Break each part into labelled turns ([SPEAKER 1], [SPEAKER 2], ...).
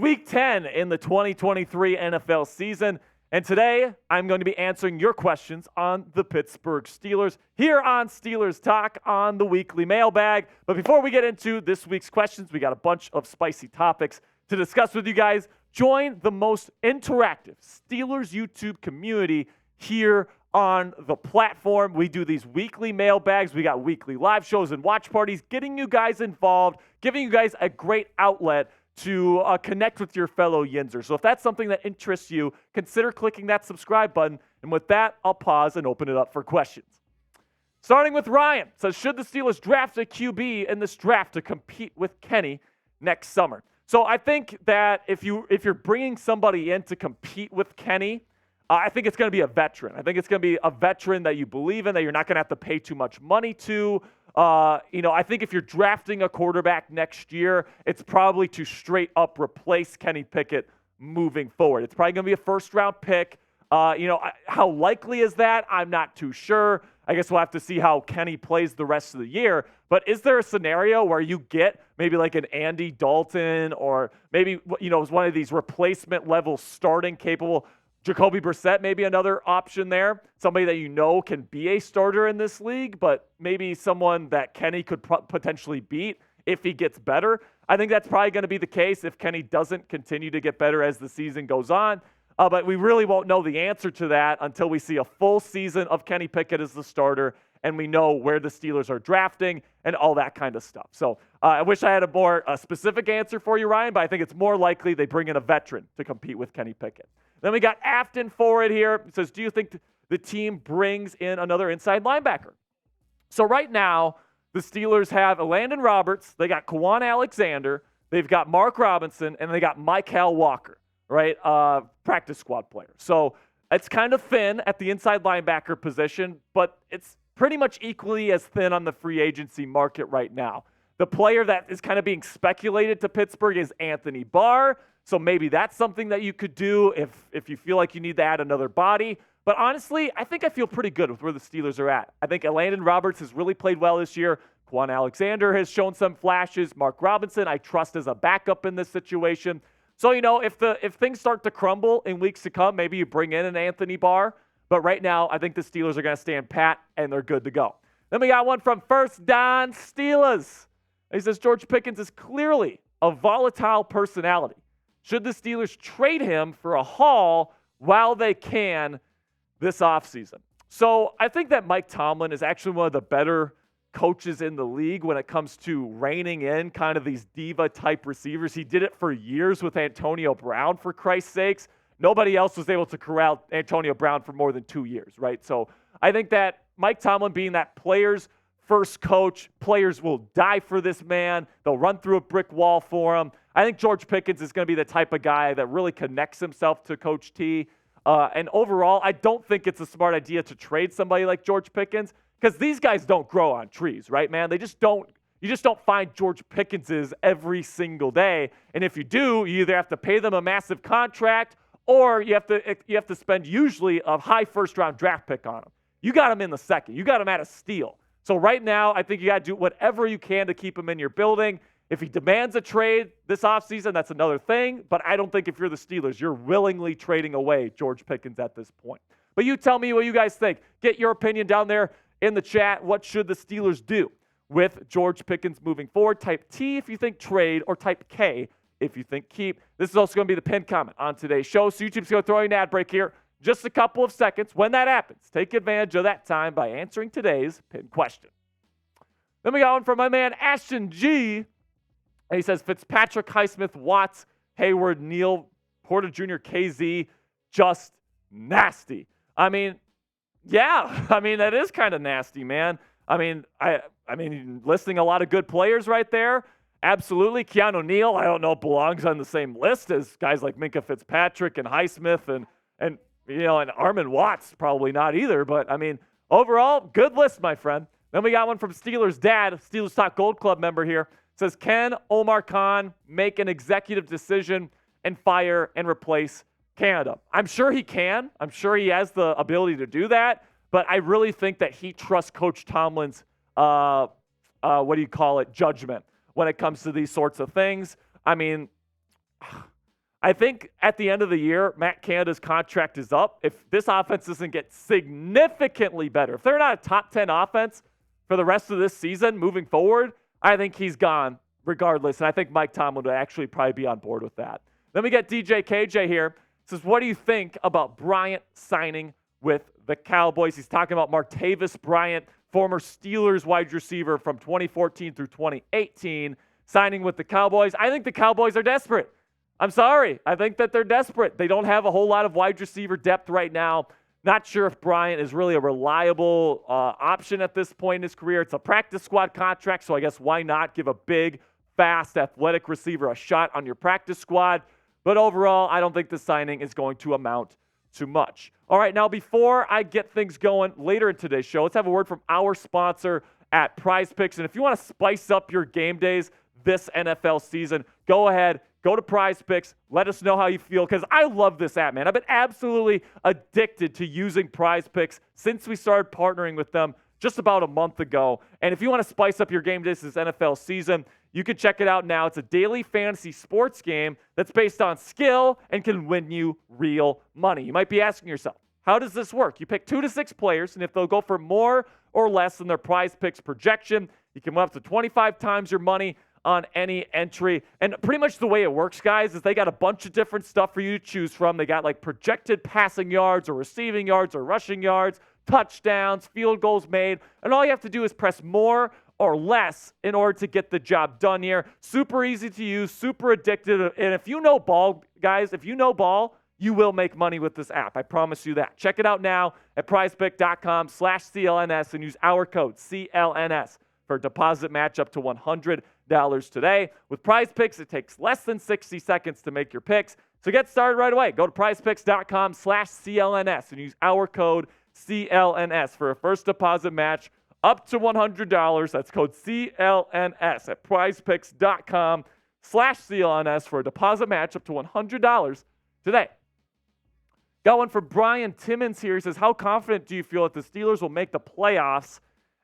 [SPEAKER 1] week 10 in the 2023 NFL season, and today I'm going to be answering your questions on the Pittsburgh Steelers here on Steelers Talk on the weekly mailbag. But before we get into this week's questions, we got a bunch of spicy topics to discuss with you guys. Join the most interactive Steelers YouTube community here on the platform. We do these weekly mailbags. We got weekly live shows and watch parties, getting you guys involved, giving you guys a great outlet to connect with your fellow Yinzers. So if that's something that interests you, consider clicking that subscribe button. And with that, I'll pause and open it up for questions. Starting with Ryan, says, should the Steelers draft a QB in this draft to compete with Kenny next summer? So I think that if you're bringing somebody in to compete with Kenny, I think it's going to be a veteran. I think it's going to be a veteran that you believe in, that you're not going to have to pay too much money to. I think if you're drafting a quarterback next year, it's probably to straight up replace Kenny Pickett moving forward. It's probably going to be a first-round pick. How likely is that? I'm not too sure. I guess we'll have to see how Kenny plays the rest of the year. But is there a scenario where you get maybe like an Andy Dalton or maybe, one of these replacement level starting capable Jacoby Brissett, maybe another option there. Somebody that can be a starter in this league, but maybe someone that Kenny could potentially beat if he gets better. I think that's probably going to be the case if Kenny doesn't continue to get better as the season goes on. But we really won't know the answer to that until we see a full season of Kenny Pickett as the starter and we know where the Steelers are drafting and all that kind of stuff. So I wish I had a more specific answer for you, Ryan, but I think it's more likely they bring in a veteran to compete with Kenny Pickett. Then we got Afton forward here. It says, do you think the team brings in another inside linebacker? So right now, the Steelers have Landon Roberts. They got Kwan Alexander. They've got Mark Robinson, and they got Mykal Walker, right? Practice squad player. So it's kind of thin at the inside linebacker position, but it's pretty much equally as thin on the free agency market right now. The player that is kind of being speculated to Pittsburgh is Anthony Barr. So maybe that's something that you could do if you feel like you need to add another body. But honestly, I think I feel pretty good with where the Steelers are at. I think Landon Roberts has really played well this year. Kwan Alexander has shown some flashes. Mark Robinson, I trust as a backup in this situation. So, if things start to crumble in weeks to come, maybe you bring in an Anthony Barr. But right now, I think the Steelers are going to stand pat, and they're good to go. Then we got one from First Don Steelers. He says, George Pickens is clearly a volatile personality. Should the Steelers trade him for a haul while they can this offseason? So I think that Mike Tomlin is actually one of the better coaches in the league when it comes to reining in kind of these diva-type receivers. He did it for years with Antonio Brown, for Christ's sakes. Nobody else was able to corral Antonio Brown for more than 2 years, right? So I think that Mike Tomlin being that player's first coach, players will die for this man. They'll run through a brick wall for him. I think George Pickens is going to be the type of guy that really connects himself to Coach T. And overall, I don't think it's a smart idea to trade somebody like George Pickens because these guys don't grow on trees, right, man? You just don't find George Pickenses every single day. And if you do, you either have to pay them a massive contract or you have to spend usually a high first-round draft pick on them. You got him in the second. You got him at a steal. So right now, I think you got to do whatever you can to keep him in your building. If he demands a trade this offseason, that's another thing. But I don't think if you're the Steelers, you're willingly trading away George Pickens at this point. But you tell me what you guys think. Get your opinion down there in the chat. What should the Steelers do with George Pickens moving forward? Type T if you think trade, or type K if you think keep. This is also going to be the pinned comment on today's show. So YouTube's going to throw you an ad break here. Just a couple of seconds. When that happens, take advantage of that time by answering today's pinned question. Then we got one from my man Ashton G. And he says, Fitzpatrick, Highsmith, Watts, Hayward, Neal, Porter Jr., KZ, just nasty. I mean, that is kind of nasty, man. I mean, listing a lot of good players right there. Absolutely. Keanu Neal, I don't know, belongs on the same list as guys like Minkah Fitzpatrick and Highsmith and Armand Watts, probably not either. But, overall, good list, my friend. Then we got one from Steelers Dad, Steelers Talk Gold Club member here. Says, can Omar Khan make an executive decision and fire and replace Canada? I'm sure he can. I'm sure he has the ability to do that. But I really think that he trusts Coach Tomlin's, judgment when it comes to these sorts of things. I mean, I think at the end of the year, Matt Canada's contract is up. If this offense doesn't get significantly better, if they're not a top 10 offense for the rest of this season moving forward, I think he's gone regardless. And I think Mike Tomlin would actually probably be on board with that. Then we get DJ KJ here. Says, what do you think about Bryant signing with the Cowboys? He's talking about Martavis Bryant, former Steelers wide receiver from 2014 through 2018, signing with the Cowboys. I think the Cowboys are desperate. I'm sorry. I think that they're desperate. They don't have a whole lot of wide receiver depth right now. Not sure if Bryant is really a reliable option at this point in his career. It's a practice squad contract, so I guess why not give a big, fast, athletic receiver a shot on your practice squad? But overall, I don't think the signing is going to amount to much. All right, now before I get things going later in today's show, let's have a word from our sponsor at Prize Picks. And if you want to spice up your game days this NFL season, go ahead, go to Prize Picks. Let us know how you feel, because I love this app, man. I've been absolutely addicted to using Prize Picks since we started partnering with them just about a month ago. And if you want to spice up your game days this NFL season, you can check it out now. It's a daily fantasy sports game that's based on skill and can win you real money. You might be asking yourself, how does this work? You pick 2 to 6 players, and if they'll go for more or less than their Prize Picks projection, you can win up to 25 times your money on any entry. And pretty much the way it works, guys, is they got a bunch of different stuff for you to choose from. They got like projected passing yards or receiving yards or rushing yards, touchdowns, field goals made, and all you have to do is press more or less in order to get the job done here. Super easy to use, super addictive. And if you know ball, guys, if you know ball, you will make money with this app. I promise you that. Check it out now at prizepick.com/CLNS and use our code CLNS for a deposit match up to $100 today. With Prize Picks, it takes less than 60 seconds to make your picks. So get started right away. Go to prizepicks.com/CLNS and use our code CLNS for a first deposit match up to $100. That's code CLNS at prizepicks.com/CLNS for a deposit match up to $100 today. Got one for Brian Timmons here. He says, how confident do you feel that the Steelers will make the playoffs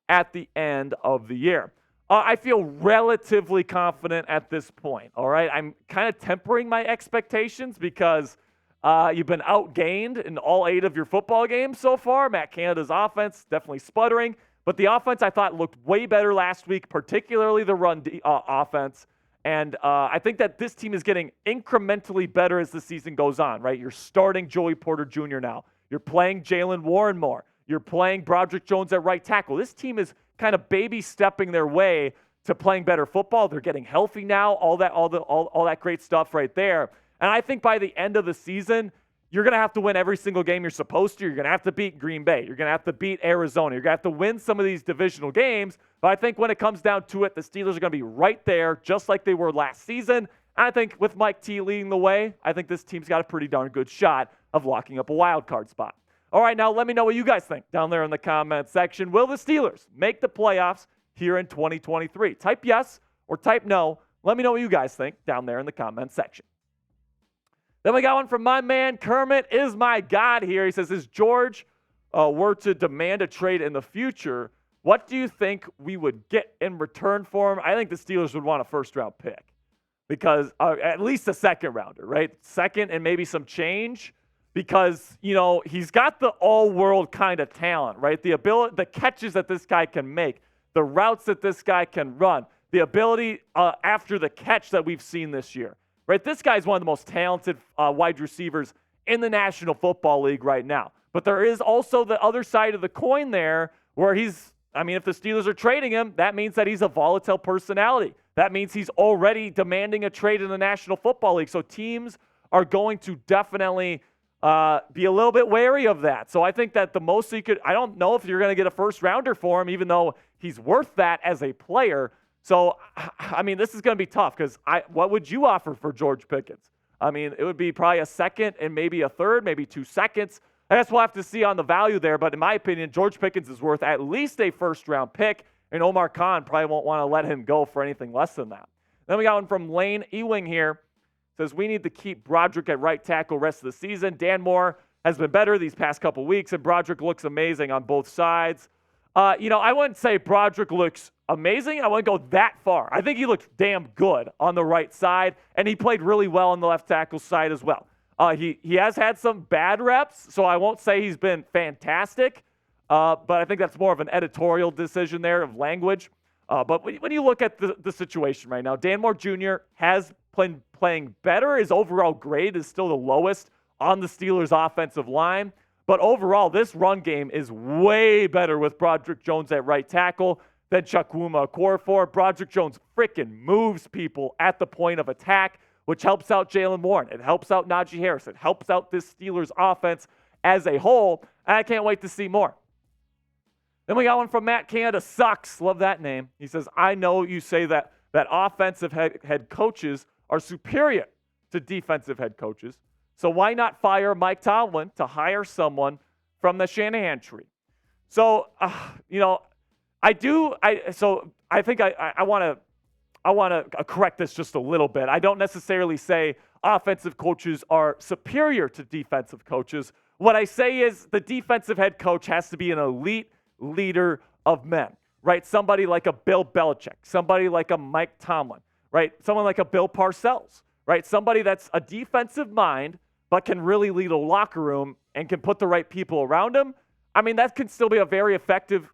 [SPEAKER 1] at the end of the year? I feel relatively confident at this point, all right? I'm kind of tempering my expectations because you've been outgained in all 8 of your football games so far. Matt Canada's offense definitely sputtering. But the offense, I thought, looked way better last week, particularly the run offense. And I think that this team is getting incrementally better as the season goes on, right? You're starting Joey Porter Jr. now. You're playing Jalen Warren more. You're playing Broderick Jones at right tackle. This team is kind of baby stepping their way to playing better football. They're getting healthy now, all that great stuff right there. And I think by the end of the season, you're going to have to win every single game you're supposed to. You're going to have to beat Green Bay. You're going to have to beat Arizona. You're going to have to win some of these divisional games. But I think when it comes down to it, the Steelers are going to be right there, just like they were last season. And I think with Mike T leading the way, I think this team's got a pretty darn good shot of locking up a wild card spot. All right, now let me know what you guys think down there in the comment section. Will the Steelers make the playoffs here in 2023? Type yes or type no. Let me know what you guys think down there in the comment section. Then we got one from my man, Kermit is my God here. He says, if George were to demand a trade in the future, what do you think we would get in return for him? I think the Steelers would want a first-round pick because at least a second-rounder, right? Second and maybe some change because, you know, he's got the all-world kind of talent, right? The ability, the catches that this guy can make, the routes that this guy can run, the ability after the catch that we've seen this year. Right, this guy's one of the most talented wide receivers in the National Football League right now. But there is also the other side of the coin there where if the Steelers are trading him, that means that he's a volatile personality. That means he's already demanding a trade in the National Football League. So teams are going to definitely be a little bit wary of that. So I think that the most he could, I don't know if you're going to get a first rounder for him, even though he's worth that as a player. So, I mean, this is going to be tough because what would you offer for George Pickens? I mean, it would be probably a second and maybe a third, maybe 2 seconds. I guess we'll have to see on the value there. But in my opinion, George Pickens is worth at least a first-round pick, and Omar Khan probably won't want to let him go for anything less than that. Then we got one from Lane Ewing here. Says, we need to keep Broderick at right tackle rest of the season. Dan Moore has been better these past couple weeks, and Broderick looks amazing on both sides. I wouldn't say Broderick looks amazing. I wouldn't go that far. I think he looked damn good on the right side, and he played really well on the left tackle side as well. He has had some bad reps, so I won't say he's been fantastic, but I think that's more of an editorial decision there of language. But when you look at the situation right now, Dan Moore Jr. has been playing better. His overall grade is still the lowest on the Steelers' offensive line. But overall, this run game is way better with Broderick Jones at right tackle than Chukwuma Okorafor. Broderick Jones freaking moves people at the point of attack, which helps out Jalen Warren. It helps out Najee Harris. It helps out this Steelers offense as a whole. And I can't wait to see more. Then we got one from Matt Canada. Sucks. Love that name. He says, I know you say that offensive head coaches are superior to defensive head coaches. So why not fire Mike Tomlin to hire someone from the Shanahan tree? So, I think I want to correct this just a little bit. I don't necessarily say offensive coaches are superior to defensive coaches. What I say is the defensive head coach has to be an elite leader of men, right? Somebody like a Bill Belichick, somebody like a Mike Tomlin, right? Someone like a Bill Parcells, right? Somebody that's a defensive mind but can really lead a locker room and can put the right people around him. I mean, that can still be a very effective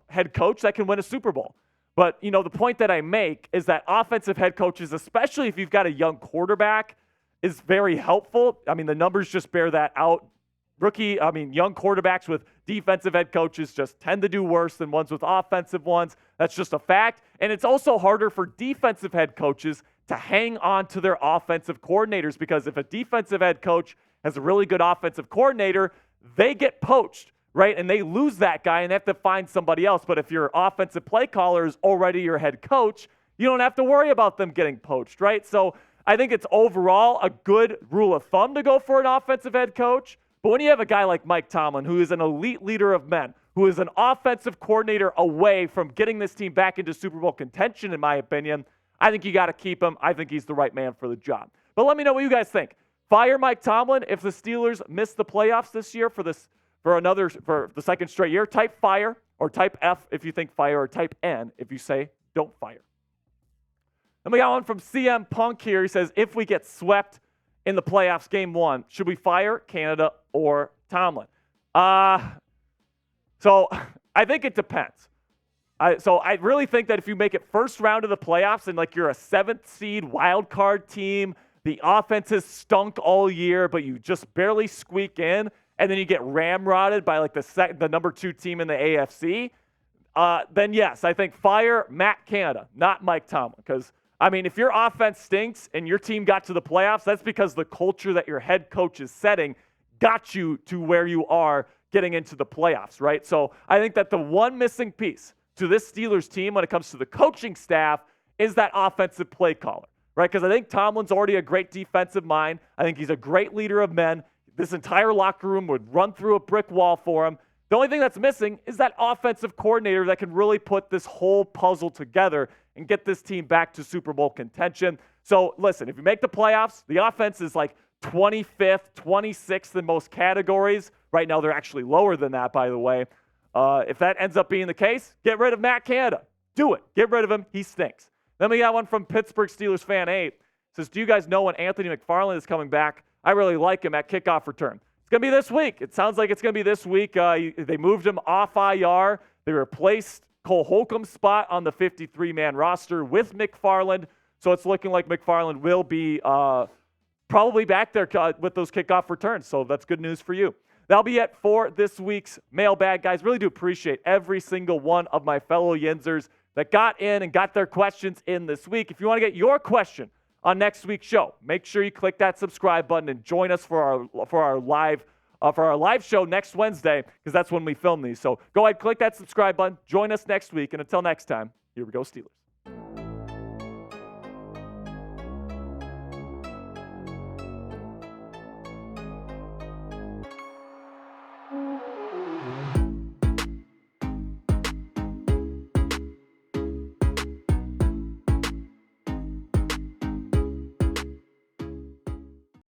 [SPEAKER 1] head coach that can win a Super Bowl. But, the point that I make is that offensive head coaches, especially if you've got a young quarterback, is very helpful. I mean, the numbers just bear that out. Young quarterbacks with defensive head coaches just tend to do worse than ones with offensive ones. That's just a fact. And it's also harder for defensive head coaches to hang on to their offensive coordinators, because if a defensive head coach has a really good offensive coordinator, they get poached, right? And they lose that guy and they have to find somebody else. But if your offensive play caller is already your head coach, you don't have to worry about them getting poached, right? So I think it's overall a good rule of thumb to go for an offensive head coach. But when you have a guy like Mike Tomlin, who is an elite leader of men, who is an offensive coordinator away from getting this team back into Super Bowl contention, in my opinion, I think you got to keep him. I think he's the right man for the job. But let me know what you guys think. Fire Mike Tomlin if the Steelers miss the playoffs this year for the second straight year. Type fire, or type F if you think fire, or type N if you say don't fire. Then we got one from CM Punk here. He says, if we get swept in the playoffs game 1, should we fire Canada or Tomlin? So I think it depends. So I really think that if you make it first round of the playoffs and you're a 7th seed wild card team, the offense has stunk all year, but you just barely squeak in, and then you get ramrodded by the number 2 team in the AFC, then yes, I think fire Matt Canada, not Mike Tomlin. Because, if your offense stinks and your team got to the playoffs, that's because the culture that your head coach is setting got you to where you are getting into the playoffs, right? So I think that the one missing piece to this Steelers team when it comes to the coaching staff is that offensive play caller, right? Because I think Tomlin's already a great defensive mind. I think he's a great leader of men. This entire locker room would run through a brick wall for him. The only thing that's missing is that offensive coordinator that can really put this whole puzzle together and get this team back to Super Bowl contention. So listen, if you make the playoffs, the offense is 25th, 26th in most categories. Right now, they're actually lower than that, by the way. If that ends up being the case, get rid of Matt Canada. Do it. Get rid of him. He stinks. Then we got one from Pittsburgh Steelers fan 8. It says, do you guys know when Anthony McFarland is coming back? I really like him at kickoff return. It's going to be this week. It sounds like it's going to be this week. They moved him off IR. They replaced Cole Holcomb's spot on the 53-man roster with McFarland. So it's looking like McFarland will be probably back there with those kickoff returns. So that's good news for you. That'll be it for this week's mailbag, guys. Really do appreciate every single one of my fellow Yinzers that got in and got their questions in this week. If you want to get your question on next week's show, make sure you click that subscribe button and join us for our live show next Wednesday, because that's when we film these. So go ahead, click that subscribe button, join us next week, and until next time, here we go, Steelers.